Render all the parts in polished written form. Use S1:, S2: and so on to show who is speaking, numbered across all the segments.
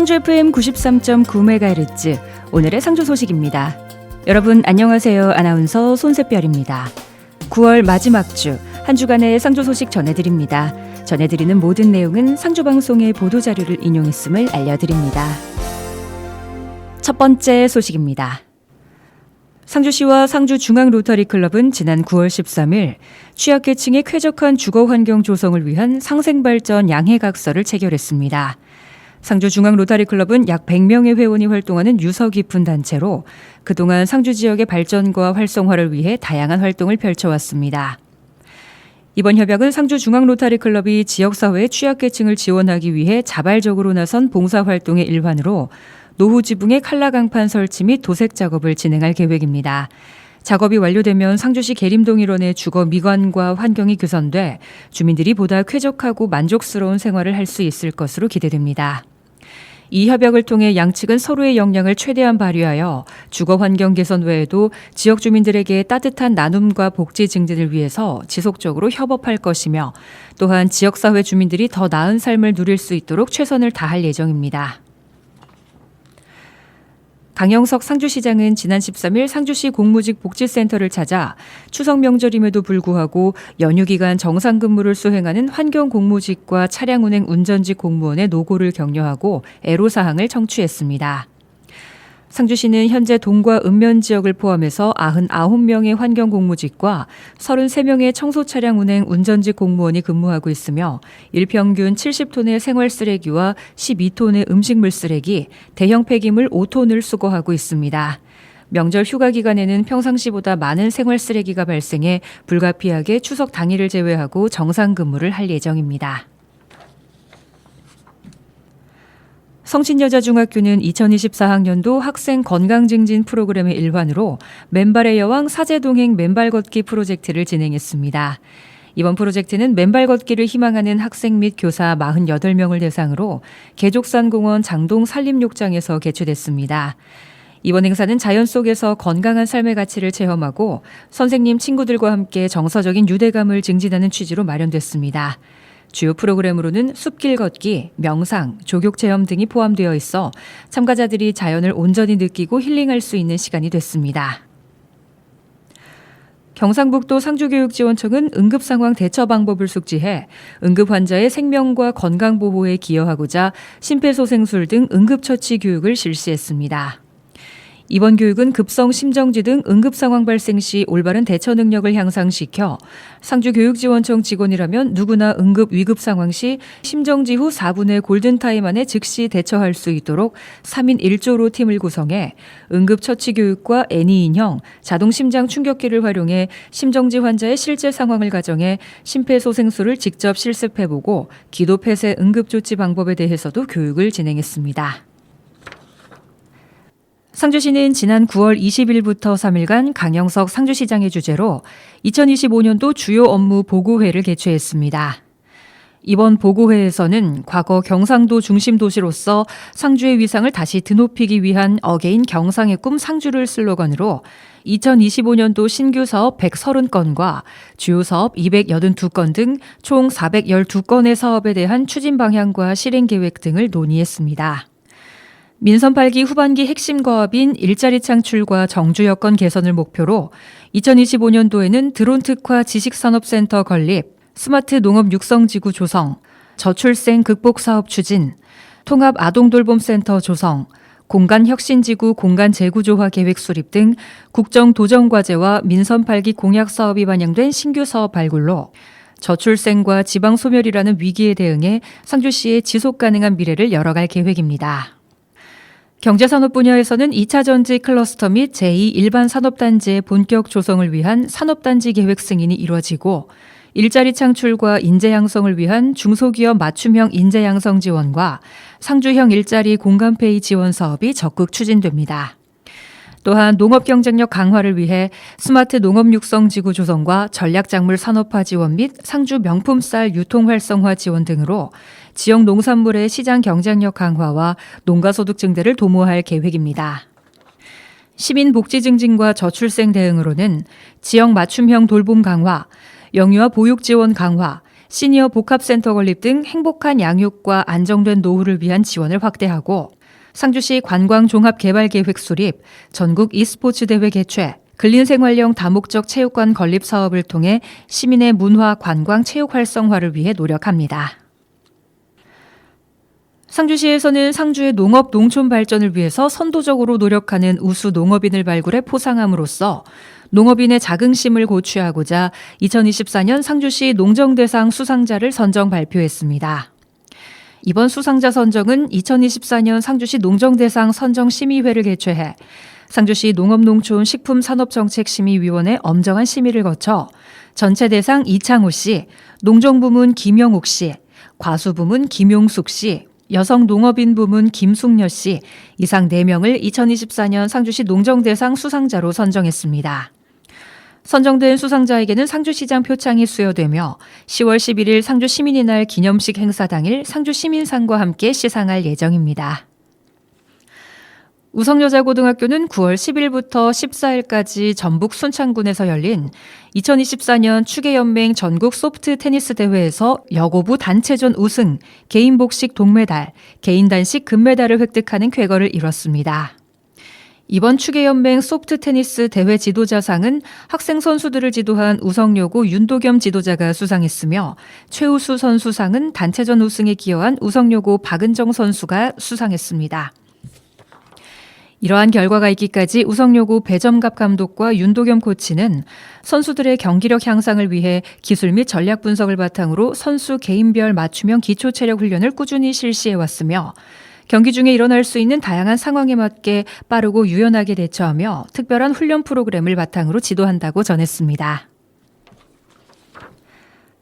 S1: 상주 FM 93.9MHz 오늘의 상주 소식입니다. 여러분 안녕하세요. 아나운서 손세별입니다. 9월 마지막 주 한 주간의 상주 소식 전해드립니다. 전해드리는 모든 내용은 상주방송의 보도자료를 인용했음을 알려드립니다. 첫 번째 소식입니다. 상주시와 상주중앙로터리클럽은 지난 9월 13일 취약계층의 쾌적한 주거환경 조성을 위한 상생발전 양해각서를 체결했습니다. 상주중앙로터리클럽은 약 100명의 회원이 활동하는 유서 깊은 단체로 그동안 상주 지역의 발전과 활성화를 위해 다양한 활동을 펼쳐왔습니다. 이번 협약은 상주중앙로터리클럽이 지역사회의 취약계층을 지원하기 위해 자발적으로 나선 봉사활동의 일환으로 노후 지붕의 칼라 강판 설치 및 도색 작업을 진행할 계획입니다. 작업이 완료되면 상주시 계림동 일원의 주거 미관과 환경이 개선돼 주민들이 보다 쾌적하고 만족스러운 생활을 할 수 있을 것으로 기대됩니다. 이 협약을 통해 양측은 서로의 역량을 최대한 발휘하여 주거 환경 개선 외에도 지역 주민들에게 따뜻한 나눔과 복지 증진을 위해서 지속적으로 협업할 것이며 또한 지역사회 주민들이 더 나은 삶을 누릴 수 있도록 최선을 다할 예정입니다. 강영석 상주시장은 지난 13일 상주시 공무직 복지센터를 찾아 추석 명절임에도 불구하고 연휴 기간 정상 근무를 수행하는 환경공무직과 차량운행 운전직 공무원의 노고를 격려하고 애로사항을 청취했습니다. 상주시는 현재 동과 읍면 지역을 포함해서 99명의 환경공무직과 33명의 청소차량 운행 운전직 공무원이 근무하고 있으며 일평균 70톤의 생활쓰레기와 12톤의 음식물 쓰레기, 대형 폐기물 5톤을 수거하고 있습니다. 명절 휴가 기간에는 평상시보다 많은 생활쓰레기가 발생해 불가피하게 추석 당일을 제외하고 정상 근무를 할 예정입니다. 성신여자중학교는 2024학년도 학생 건강증진 프로그램의 일환으로 맨발의 여왕 사제동행 맨발 걷기 프로젝트를 진행했습니다. 이번 프로젝트는 맨발 걷기를 희망하는 학생 및 교사 48명을 대상으로 계족산공원 장동 산림욕장에서 개최됐습니다. 이번 행사는 자연 속에서 건강한 삶의 가치를 체험하고 선생님, 친구들과 함께 정서적인 유대감을 증진하는 취지로 마련됐습니다. 주요 프로그램으로는 숲길 걷기, 명상, 조격 체험 등이 포함되어 있어 참가자들이 자연을 온전히 느끼고 힐링할 수 있는 시간이 됐습니다. 경상북도 상주교육지원청은 응급상황 대처 방법을 숙지해 응급 환자의 생명과 건강 보호에 기여하고자 심폐소생술 등 응급처치 교육을 실시했습니다. 이번 교육은 급성 심정지 등 응급상황 발생 시 올바른 대처 능력을 향상시켜 상주교육지원청 직원이라면 누구나 응급 위급 상황 시 심정지 후 4분의 골든타임 안에 즉시 대처할 수 있도록 3인 1조로 팀을 구성해 응급처치 교육과 애니 인형, 자동 심장 충격기를 활용해 심정지 환자의 실제 상황을 가정해 심폐소생술을 직접 실습해보고 기도폐쇄 응급조치 방법에 대해서도 교육을 진행했습니다. 상주시는 지난 9월 20일부터 3일간 강영석 상주시장의 주재로 2025년도 주요 업무 보고회를 개최했습니다. 이번 보고회에서는 과거 경상도 중심 도시로서 상주의 위상을 다시 드높이기 위한 어게인 경상의 꿈 상주를 슬로건으로 2025년도 신규 사업 130건과 주요 사업 282건 등 총 412건의 사업에 대한 추진 방향과 실행 계획 등을 논의했습니다. 민선 8기 후반기 핵심 과업인 일자리 창출과 정주 여건 개선을 목표로 2025년도에는 드론 특화 지식산업센터 건립, 스마트 농업 육성지구 조성, 저출생 극복 사업 추진, 통합 아동돌봄센터 조성, 공간혁신지구 공간 재구조화 계획 수립 등 국정 도전과제와 민선 8기 공약 사업이 반영된 신규 사업 발굴로 저출생과 지방소멸이라는 위기에 대응해 상주시의 지속가능한 미래를 열어갈 계획입니다. 경제산업 분야에서는 2차 전지 클러스터 및 제2 일반 산업단지의 본격 조성을 위한 산업단지 계획 승인이 이루어지고 일자리 창출과 인재 양성을 위한 중소기업 맞춤형 인재 양성 지원과 상주형 일자리 공간페이 지원 사업이 적극 추진됩니다. 또한 농업 경쟁력 강화를 위해 스마트 농업 육성지구 조성과 전략작물 산업화 지원 및 상주 명품쌀 유통 활성화 지원 등으로 지역 농산물의 시장 경쟁력 강화와 농가소득 증대를 도모할 계획입니다. 시민 복지 증진과 저출생 대응으로는 지역 맞춤형 돌봄 강화, 영유아 보육 지원 강화, 시니어 복합센터 건립 등 행복한 양육과 안정된 노후를 위한 지원을 확대하고 상주시 관광종합개발계획 수립, 전국 e스포츠 대회 개최, 근린생활형 다목적 체육관 건립 사업을 통해 시민의 문화, 관광, 체육 활성화를 위해 노력합니다. 상주시에서는 상주의 농업, 농촌 발전을 위해서 선도적으로 노력하는 우수 농업인을 발굴해 포상함으로써 농업인의 자긍심을 고취하고자 2024년 상주시 농정대상 수상자를 선정 발표했습니다. 이번 수상자 선정은 2024년 상주시 농정대상 선정심의회를 개최해 상주시 농업농촌 식품산업정책심의위원회 엄정한 심의를 거쳐 전체 대상 이창호 씨, 농정부문 김영욱 씨, 과수부문 김용숙 씨, 여성농업인 부문 김숙녀 씨 이상 4명을 2024년 상주시 농정대상 수상자로 선정했습니다. 선정된 수상자에게는 상주시장 표창이 수여되며 10월 11일 상주시민의 기념식 행사 당일 상주시민상과 함께 시상할 예정입니다. 우성여자고등학교는 9월 10일부터 14일까지 전북 순창군에서 열린 2024년 추계연맹 전국 소프트 테니스 대회에서 여고부 단체전 우승, 개인 복식 동메달, 개인 단식 금메달을 획득하는 쾌거를 이뤘습니다. 이번 추계연맹 소프트 테니스 대회 지도자상은 학생 선수들을 지도한 우성여고 윤도겸 지도자가 수상했으며 최우수 선수상은 단체전 우승에 기여한 우성여고 박은정 선수가 수상했습니다. 이러한 결과가 있기까지 우성여고 배점갑 감독과 윤도겸 코치는 선수들의 경기력 향상을 위해 기술 및 전략 분석을 바탕으로 선수 개인별 맞춤형 기초 체력 훈련을 꾸준히 실시해왔으며 경기 중에 일어날 수 있는 다양한 상황에 맞게 빠르고 유연하게 대처하며 특별한 훈련 프로그램을 바탕으로 지도한다고 전했습니다.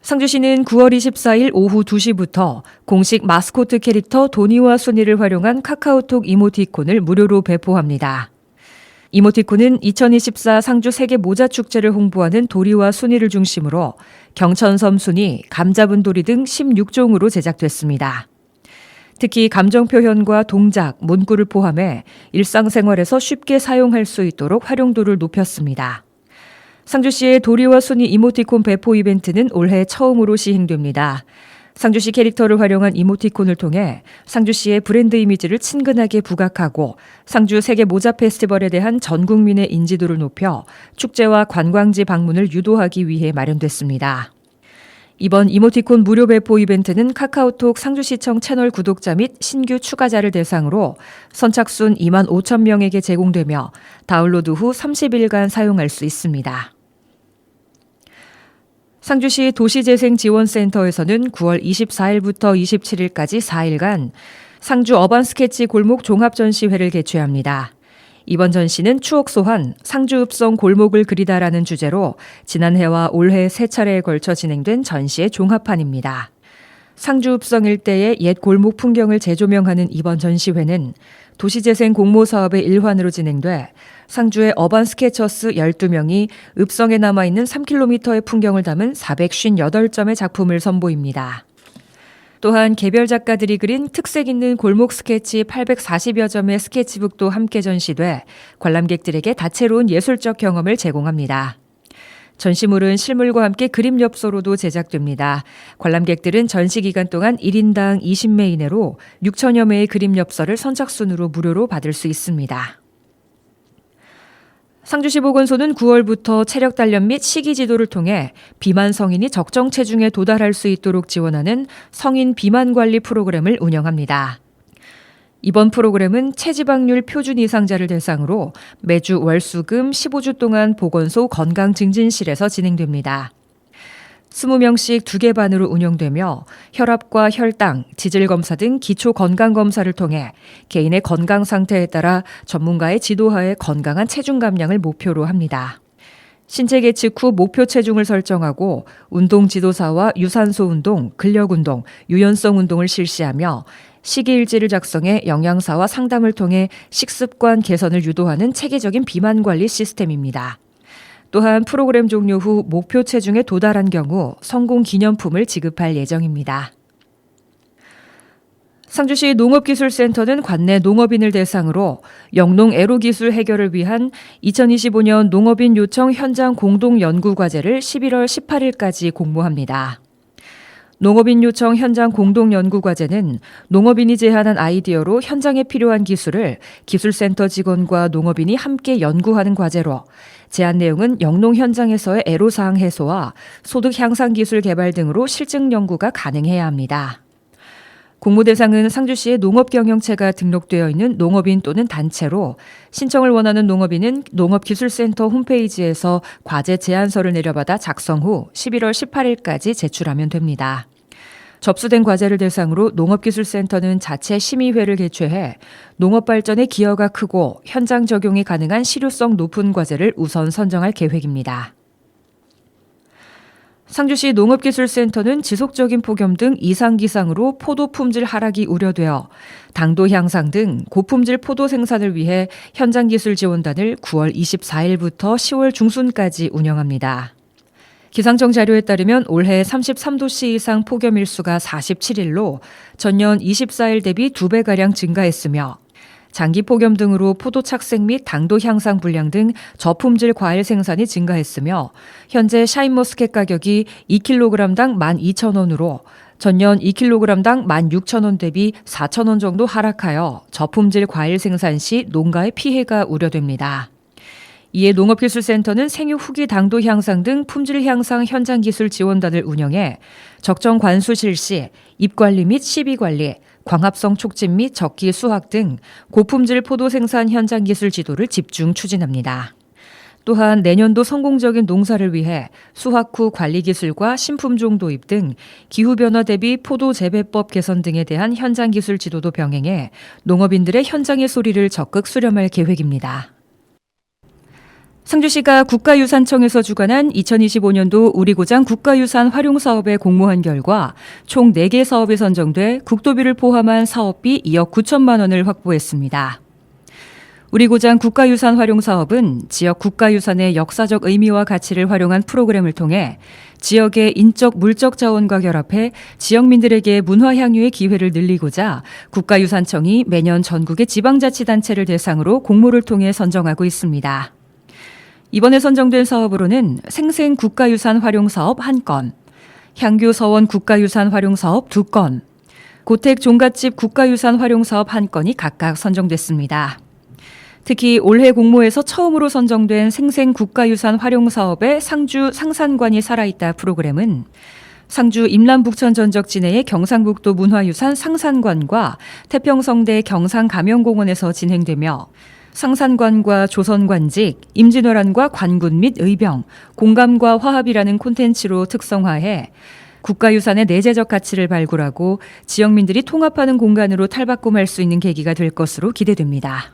S1: 상주시는 9월 24일 오후 2시부터 공식 마스코트 캐릭터 도니와 순이를 활용한 카카오톡 이모티콘을 무료로 배포합니다. 이모티콘은 2024 상주 세계 모자 축제를 홍보하는 도리와 순이를 중심으로 경천섬 순이, 감잡은 도리 등 16종으로 제작됐습니다. 특히 감정 표현과 동작, 문구를 포함해 일상생활에서 쉽게 사용할 수 있도록 활용도를 높였습니다. 상주시의 도리와 순이 이모티콘 배포 이벤트는 올해 처음으로 시행됩니다. 상주시 캐릭터를 활용한 이모티콘을 통해 상주시의 브랜드 이미지를 친근하게 부각하고 상주 세계 모자 페스티벌에 대한 전 국민의 인지도를 높여 축제와 관광지 방문을 유도하기 위해 마련됐습니다. 이번 이모티콘 무료 배포 이벤트는 카카오톡 상주시청 채널 구독자 및 신규 추가자를 대상으로 선착순 2만 5천 명에게 제공되며 다운로드 후 30일간 사용할 수 있습니다. 상주시 도시재생지원센터에서는 9월 24일부터 27일까지 4일간 상주 어반 스케치 골목 종합전시회를 개최합니다. 이번 전시는 추억 소환, 상주읍성 골목을 그리다라는 주제로 지난해와 올해 3차례에 걸쳐 진행된 전시의 종합판입니다. 상주읍성 일대의 옛 골목 풍경을 재조명하는 이번 전시회는 도시재생 공모사업의 일환으로 진행돼 상주의 어반 스케쳐스 12명이 읍성에 남아있는 3km의 풍경을 담은 458점의 작품을 선보입니다. 또한 개별 작가들이 그린 특색 있는 골목 스케치 840여 점의 스케치북도 함께 전시돼 관람객들에게 다채로운 예술적 경험을 제공합니다. 전시물은 실물과 함께 그림 엽서로도 제작됩니다. 관람객들은 전시 기간 동안 1인당 20매 이내로 6천여 매의 그림 엽서를 선착순으로 무료로 받을 수 있습니다. 상주시 보건소는 9월부터 체력 단련 및 식이 지도를 통해 비만 성인이 적정 체중에 도달할 수 있도록 지원하는 성인 비만 관리 프로그램을 운영합니다. 이번 프로그램은 체지방률 표준 이상자를 대상으로 매주 월수금 15주 동안 보건소 건강증진실에서 진행됩니다. 20명씩 2개 반으로 운영되며 혈압과 혈당, 지질검사 등 기초 건강검사를 통해 개인의 건강 상태에 따라 전문가의 지도하에 건강한 체중 감량을 목표로 합니다. 신체 계측 후 목표 체중을 설정하고 운동 지도사와 유산소 운동, 근력 운동, 유연성 운동을 실시하며 식이일지를 작성해 영양사와 상담을 통해 식습관 개선을 유도하는 체계적인 비만 관리 시스템입니다. 또한 프로그램 종료 후 목표 체중에 도달한 경우 성공 기념품을 지급할 예정입니다. 상주시 농업기술센터는 관내 농업인을 대상으로 영농 애로기술 해결을 위한 2025년 농업인 요청 현장 공동연구과제를 11월 18일까지 공모합니다. 농업인 요청 현장 공동연구과제는 농업인이 제안한 아이디어로 현장에 필요한 기술을 기술센터 직원과 농업인이 함께 연구하는 과제로 제안 내용은 영농 현장에서의 애로사항 해소와 소득 향상 기술 개발 등으로 실증 연구가 가능해야 합니다. 공모 대상은 상주시의 농업경영체가 등록되어 있는 농업인 또는 단체로 신청을 원하는 농업인은 농업기술센터 홈페이지에서 과제 제안서를 내려받아 작성 후 11월 18일까지 제출하면 됩니다. 접수된 과제를 대상으로 농업기술센터는 자체 심의회를 개최해 농업발전에 기여가 크고 현장 적용이 가능한 실효성 높은 과제를 우선 선정할 계획입니다. 상주시 농업기술센터는 지속적인 폭염 등 이상기상으로 포도 품질 하락이 우려되어 당도 향상 등 고품질 포도 생산을 위해 현장기술지원단을 9월 24일부터 10월 중순까지 운영합니다. 기상청 자료에 따르면 올해 33도씨 이상 폭염 일수가 47일로 전년 24일 대비 2배가량 증가했으며 장기 폭염 등으로 포도 착색 및 당도 향상 불량 등 저품질 과일 생산이 증가했으며 현재 샤인머스켓 가격이 2kg당 12,000원으로 전년 2kg당 16,000원 대비 4,000원 정도 하락하여 저품질 과일 생산 시 농가의 피해가 우려됩니다. 이에 농업기술센터는 생육 후기 당도 향상 등 품질 향상 현장기술 지원단을 운영해 적정 관수 실시, 잎관리 및 시비관리, 광합성 촉진 및 적기 수확 등 고품질 포도 생산 현장 기술 지도를 집중 추진합니다. 또한 내년도 성공적인 농사를 위해 수확 후 관리 기술과 신품종 도입 등 기후변화 대비 포도 재배법 개선 등에 대한 현장 기술 지도도 병행해 농업인들의 현장의 소리를 적극 수렴할 계획입니다. 상주시가 국가유산청에서 주관한 2025년도 우리고장 국가유산 활용사업에 공모한 결과 총 4개 사업이 선정돼 국도비를 포함한 사업비 2억 9천만 원을 확보했습니다. 우리고장 국가유산 활용사업은 지역 국가유산의 역사적 의미와 가치를 활용한 프로그램을 통해 지역의 인적, 물적 자원과 결합해 지역민들에게 문화향유의 기회를 늘리고자 국가유산청이 매년 전국의 지방자치단체를 대상으로 공모를 통해 선정하고 있습니다. 이번에 선정된 사업으로는 생생 국가유산 활용사업 1건, 향교 서원 국가유산 활용사업 2건, 고택 종갓집 국가유산 활용사업 1건이 각각 선정됐습니다. 특히 올해 공모에서 처음으로 선정된 생생 국가유산 활용사업의 상주 상산관이 살아있다 프로그램은 상주 임람북천 전적지 내의 경상북도 문화유산 상산관과 태평성대 경상감영공원에서 진행되며 상산관과 조선관직, 임진왜란과 관군 및 의병, 공감과 화합이라는 콘텐츠로 특성화해 국가유산의 내재적 가치를 발굴하고 지역민들이 통합하는 공간으로 탈바꿈할 수 있는 계기가 될 것으로 기대됩니다.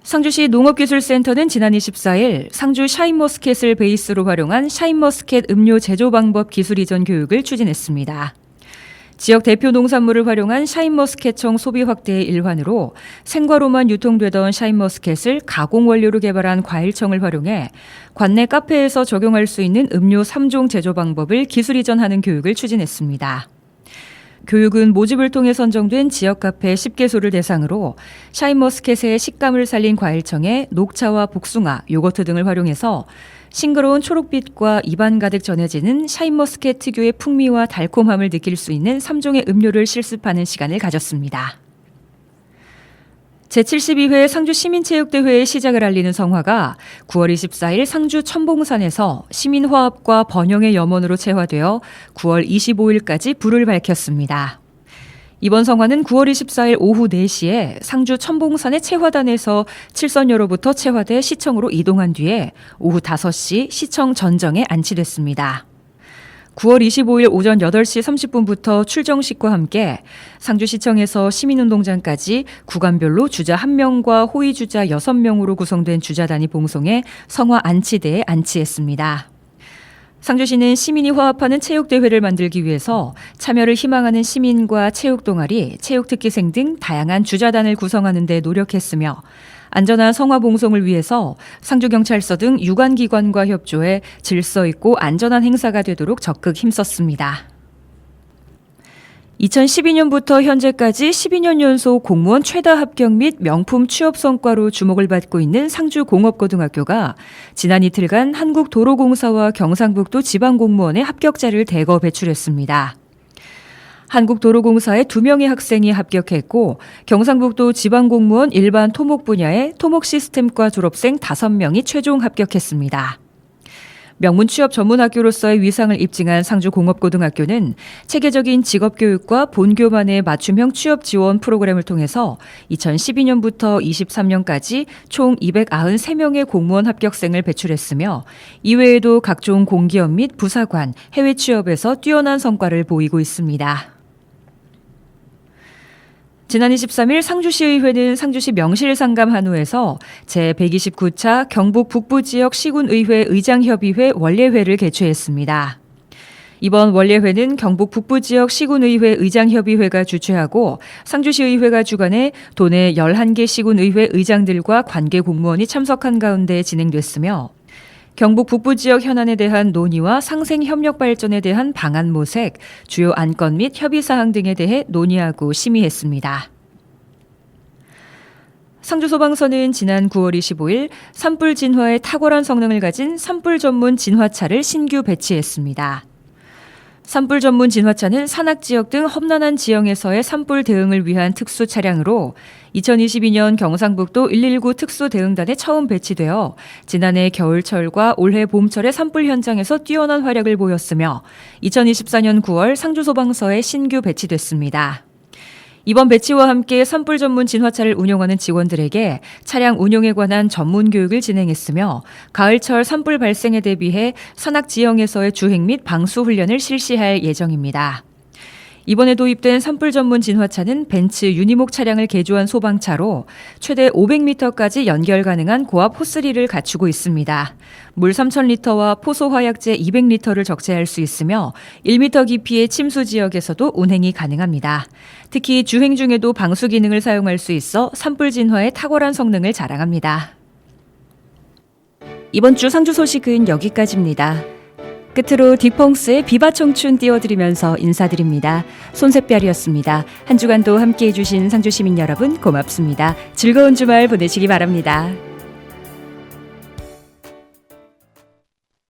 S1: 상주시 농업기술센터는 지난 24일 상주 샤인머스켓을 베이스로 활용한 샤인머스켓 음료 제조 방법 기술 이전 교육을 추진했습니다. 지역 대표 농산물을 활용한 샤인머스켓청 소비 확대의 일환으로 생과로만 유통되던 샤인머스켓을 가공 원료로 개발한 과일청을 활용해 관내 카페에서 적용할 수 있는 음료 3종 제조 방법을 기술 이전하는 교육을 추진했습니다. 교육은 모집을 통해 선정된 지역 카페 10개소를 대상으로 샤인머스켓의 식감을 살린 과일청에 녹차와 복숭아, 요거트 등을 활용해서 싱그러운 초록빛과 입안 가득 전해지는 샤인머스켓 특유의 풍미와 달콤함을 느낄 수 있는 3종의 음료를 실습하는 시간을 가졌습니다. 제72회 상주시민체육대회의 시작을 알리는 성화가 9월 24일 상주 천봉산에서 시민화합과 번영의 염원으로 채화되어 9월 25일까지 불을 밝혔습니다. 이번 성화는 9월 24일 오후 4시에 상주 천봉산의 채화단에서 칠선여로부터 채화돼 시청으로 이동한 뒤에 오후 5시 시청 전정에 안치됐습니다. 9월 25일 오전 8시 30분부터 출정식과 함께 상주시청에서 시민운동장까지 구간별로 주자 1명과 호위주자 6명으로 구성된 주자단이 봉송해 성화 안치대에 안치했습니다. 상주시는 시민이 화합하는 체육대회를 만들기 위해서 참여를 희망하는 시민과 체육동아리, 체육특기생 등 다양한 주자단을 구성하는 데 노력했으며 안전한 성화 봉송을 위해서 상주경찰서 등 유관기관과 협조해 질서 있고 안전한 행사가 되도록 적극 힘썼습니다. 2012년부터 현재까지 12년 연속 공무원 최다 합격 및 명품 취업 성과로 주목을 받고 있는 상주공업고등학교가 지난 이틀간 한국도로공사와 경상북도 지방공무원의 합격자를 대거 배출했습니다. 한국도로공사에 2명의 학생이 합격했고 경상북도 지방공무원 일반 토목 분야의 토목시스템과 졸업생 5명이 최종 합격했습니다. 명문 취업 전문학교로서의 위상을 입증한 상주공업고등학교는 체계적인 직업교육과 본교만의 맞춤형 취업 지원 프로그램을 통해서 2012년부터 23년까지 총 293명의 공무원 합격생을 배출했으며 이외에도 각종 공기업 및 부사관, 해외 취업에서 뛰어난 성과를 보이고 있습니다. 지난 23일 상주시의회는 상주시 명실상감한후에서 제129차 경북 북부지역 시군의회 의장협의회 원례회를 개최했습니다. 이번 원례회는 경북 북부지역 시군의회 의장협의회가 주최하고 상주시의회가 주관해 도내 11개 시군의회 의장들과 관계 공무원이 참석한 가운데 진행됐으며 경북 북부지역 현안에 대한 논의와 상생협력 발전에 대한 방안 모색, 주요 안건 및 협의사항 등에 대해 논의하고 심의했습니다. 상주소방서는 지난 9월 25일 산불 진화에 탁월한 성능을 가진 산불 전문 진화차를 신규 배치했습니다. 산불 전문 진화차는 산악지역 등 험난한 지형에서의 산불 대응을 위한 특수 차량으로 2022년 경상북도 119 특수대응단에 처음 배치되어 지난해 겨울철과 올해 봄철의 산불 현장에서 뛰어난 활약을 보였으며 2024년 9월 상주소방서에 신규 배치됐습니다. 이번 배치와 함께 산불 전문 진화차를 운용하는 직원들에게 차량 운용에 관한 전문 교육을 진행했으며 가을철 산불 발생에 대비해 산악 지형에서의 주행 및 방수 훈련을 실시할 예정입니다. 이번에 도입된 산불 전문 진화차는 벤츠 유니목 차량을 개조한 소방차로 최대 500m까지 연결 가능한 고압 호스리를 갖추고 있습니다. 물 3,000리터와 포소 화약제 200리터를 적재할 수 있으며 1m 깊이의 침수 지역에서도 운행이 가능합니다. 특히 주행 중에도 방수 기능을 사용할 수 있어 산불 진화의 탁월한 성능을 자랑합니다. 이번 주 상주 소식은 여기까지입니다. 끝으로 디펑스의 비바 청춘 띄워드리면서 인사드립니다. 손샛별이었습니다. 한 주간도 함께해 주신 상주 시민 여러분 고맙습니다. 즐거운 주말 보내시기 바랍니다.